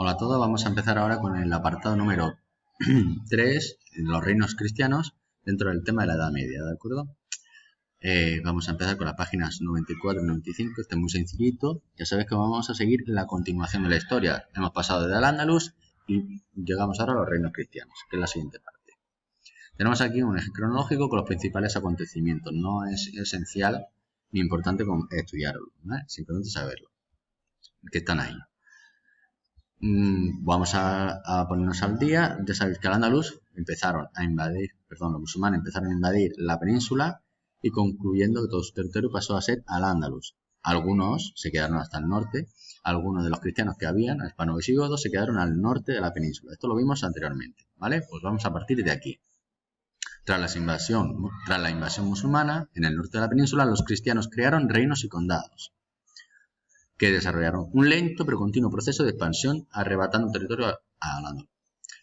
Hola a todos, vamos a empezar ahora con el apartado número 3, los reinos cristianos, dentro del tema de la Edad Media, ¿de acuerdo? Vamos a empezar con las páginas 94 y 95, este es muy sencillito. Ya sabéis que vamos a seguir la continuación de la historia. Hemos pasado desde Al-Ándalus y llegamos ahora a los reinos cristianos, que es la siguiente parte. Tenemos aquí un eje cronológico con los principales acontecimientos. No es esencial ni importante estudiarlo, ¿vale? Simplemente saberlo, que están ahí. Vamos a ponernos al día. Ya sabéis que los musulmanes empezaron a invadir la península y concluyendo que todo su territorio pasó a ser Al-Ándalus. Algunos se quedaron hasta el norte, algunos de los cristianos que habían, hispano-visigodos, se quedaron al norte de la península. Esto lo vimos anteriormente, ¿vale? Pues vamos a partir de aquí. Tras la invasión musulmana, en el norte de la península, los cristianos crearon reinos y condados, que desarrollaron un lento pero continuo proceso de expansión, arrebatando territorio a Al-Ándalus.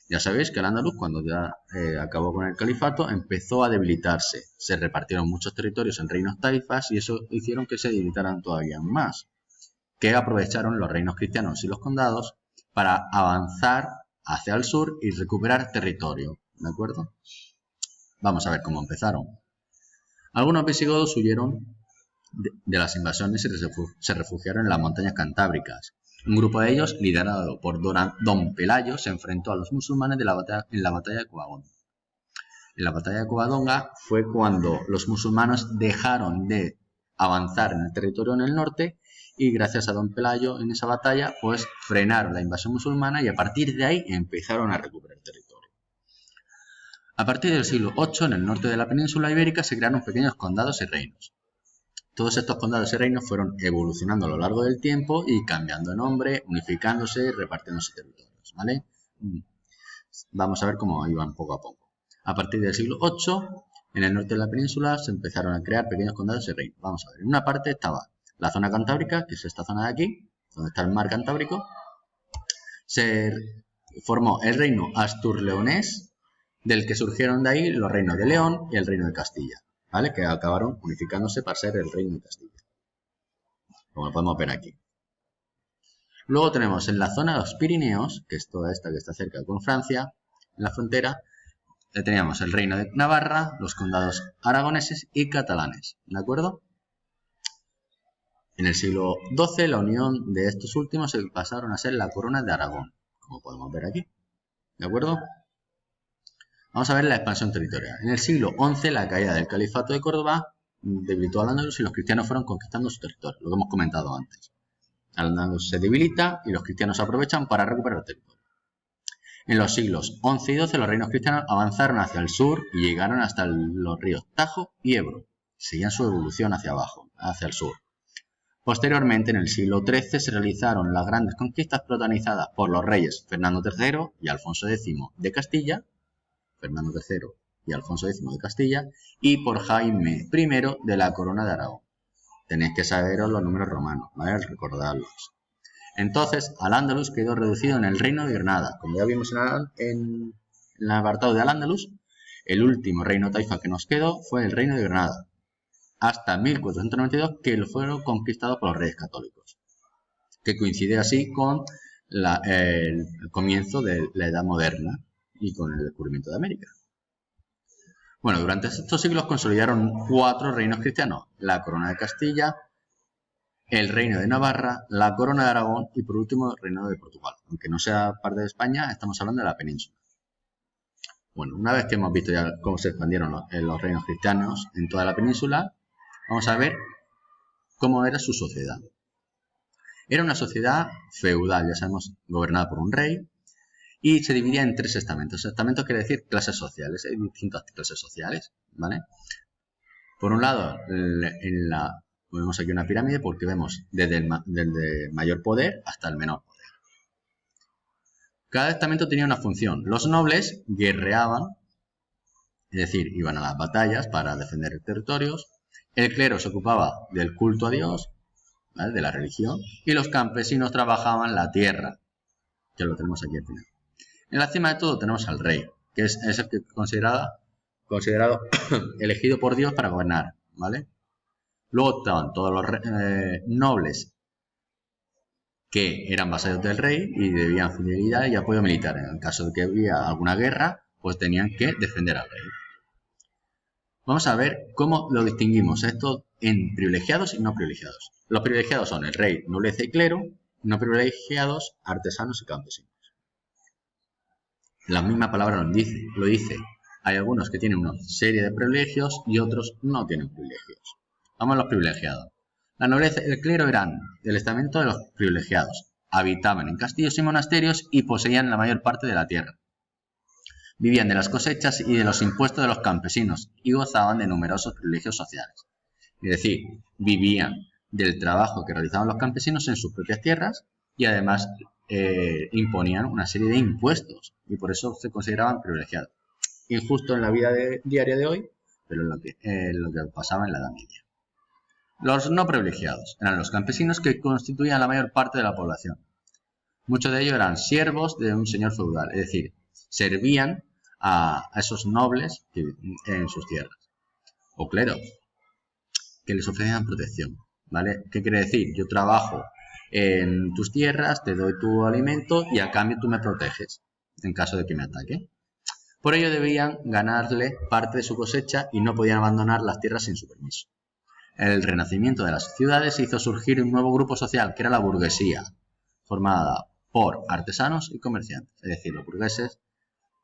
Ya sabéis que Al-Ándalus, cuando ya acabó con el califato, empezó a debilitarse. Se repartieron muchos territorios en reinos taifas y eso hicieron que se debilitaran todavía más, que aprovecharon los reinos cristianos y los condados para avanzar hacia el sur y recuperar territorio, ¿de acuerdo? Vamos a ver cómo empezaron. Algunos visigodos huyeron de las invasiones y se refugiaron en las montañas cantábricas. Un grupo de ellos, liderado por Don Pelayo, se enfrentó a los musulmanes en la batalla de Covadonga. En la batalla de Covadonga fue cuando los musulmanes dejaron de avanzar en el territorio en el norte y gracias a Don Pelayo en esa batalla pues frenaron la invasión musulmana y a partir de ahí empezaron a recuperar territorio. A partir del siglo VIII, en el norte de la península ibérica se crearon pequeños condados y reinos. Todos estos condados y reinos fueron evolucionando a lo largo del tiempo y cambiando de nombre, unificándose y repartiéndose territorios, ¿vale? Vamos a ver cómo iban poco a poco. A partir del siglo VIII, en el norte de la península se empezaron a crear pequeños condados y reinos. Vamos a ver, en una parte estaba la zona cantábrica, que es esta zona de aquí, donde está el mar Cantábrico. Se formó el reino Astur-Leonés, del que surgieron de ahí los reinos de León y el reino de Castilla, ¿vale? Que acabaron unificándose para ser el reino de Castilla, como podemos ver aquí. Luego tenemos en la zona de los Pirineos, que es toda esta que está cerca con Francia, en la frontera, teníamos el reino de Navarra, los condados aragoneses y catalanes, ¿de acuerdo? En el siglo XII, la unión de estos últimos se pasaron a ser la corona de Aragón, como podemos ver aquí, ¿de acuerdo? Vamos a ver la expansión territorial. En el siglo XI, la caída del califato de Córdoba debilitó a Al-Ándalus y los cristianos fueron conquistando su territorio, lo que hemos comentado antes. Al-Ándalus se debilita y los cristianos aprovechan para recuperar territorio. En los siglos XI y XII, los reinos cristianos avanzaron hacia el sur y llegaron hasta los ríos Tajo y Ebro. Seguían su evolución hacia abajo, hacia el sur. Posteriormente, en el siglo XIII, se realizaron las grandes conquistas protagonizadas por los reyes Fernando III y Alfonso X de Castilla, y por Jaime I de la Corona de Aragón. Tenéis que saberos los números romanos, ¿vale? Recordarlos. Entonces, Al-Ándalus quedó reducido en el reino de Granada. Como ya vimos en el apartado de Al-Ándalus, el último reino taifa que nos quedó fue el reino de Granada, hasta 1492, que fueron conquistados por los reyes católicos, que coincide así con el comienzo de la Edad Moderna y con el descubrimiento de América. Bueno, durante estos siglos consolidaron 4 reinos cristianos: la corona de Castilla, el reino de Navarra, la corona de Aragón y por último el reino de Portugal. Aunque no sea parte de España, estamos hablando de la península. Bueno, una vez que hemos visto ya cómo se expandieron los reinos cristianos en toda la península, vamos a ver cómo era su sociedad. Era una sociedad feudal, ya sabemos, gobernada por un rey, y se dividía en 3 estamentos. Estamentos quiere decir clases sociales. Hay distintas clases sociales, ¿vale? Por un lado, vemos aquí una pirámide porque vemos desde el mayor poder hasta el menor poder. Cada estamento tenía una función. Los nobles guerreaban, es decir, iban a las batallas para defender territorios. El clero se ocupaba del culto a Dios, ¿vale? De la religión, y los campesinos trabajaban la tierra, que lo tenemos aquí al final. En la cima de todo tenemos al rey, que es el que considerado elegido por Dios para gobernar, ¿vale? Luego estaban todos los nobles que eran vasallos del rey y debían fidelidad y apoyo militar. En caso de que hubiera alguna guerra, pues tenían que defender al rey. Vamos a ver cómo lo distinguimos esto en privilegiados y no privilegiados. Los privilegiados son el rey, nobleza y clero, no privilegiados, artesanos y campesinos. La misma palabra lo dice. Hay algunos que tienen una serie de privilegios y otros no tienen privilegios. Vamos a los privilegiados. La nobleza y el clero eran del estamento de los privilegiados. Habitaban en castillos y monasterios y poseían la mayor parte de la tierra. Vivían de las cosechas y de los impuestos de los campesinos y gozaban de numerosos privilegios sociales. Es decir, vivían del trabajo que realizaban los campesinos en sus propias tierras y además imponían una serie de impuestos y por eso se consideraban privilegiados. Injusto en la vida diaria de hoy, pero lo que pasaba en la Edad Media. Los no privilegiados eran los campesinos que constituían la mayor parte de la población. Muchos de ellos eran siervos de un señor feudal, es decir, servían a esos nobles que en sus tierras. O cleros, que les ofrecían protección, ¿vale? ¿Qué quiere decir? Yo trabajo en tus tierras, te doy tu alimento y a cambio tú me proteges en caso de que me ataque. Por ello debían ganarle parte de su cosecha y no podían abandonar las tierras sin su permiso. El renacimiento de las ciudades hizo surgir un nuevo grupo social que era la burguesía, formada por artesanos y comerciantes. Es decir, los burgueses,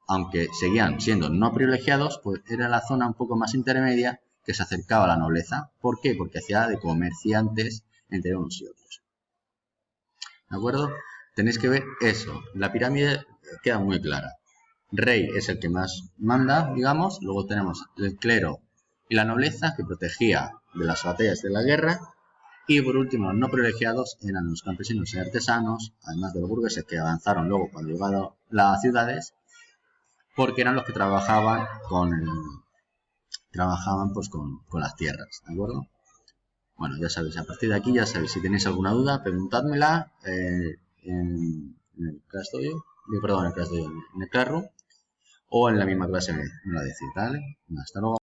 aunque seguían siendo no privilegiados, pues era la zona un poco más intermedia que se acercaba a la nobleza. ¿Por qué? Porque hacía de comerciantes entre unos y otros. ¿De acuerdo? Tenéis que ver eso. La pirámide queda muy clara. Rey es el que más manda, digamos. Luego tenemos el clero y la nobleza que protegía de las batallas de la guerra. Y por último, los no privilegiados eran los campesinos y artesanos, además de los burgueses que avanzaron luego cuando llegaron las ciudades, porque eran los que trabajaban con las tierras, ¿de acuerdo? Bueno, ya sabéis, a partir de aquí ya sabéis, si tenéis alguna duda, preguntádmela en el Classroom o en la misma clase me lo decís, ¿vale? Hasta luego.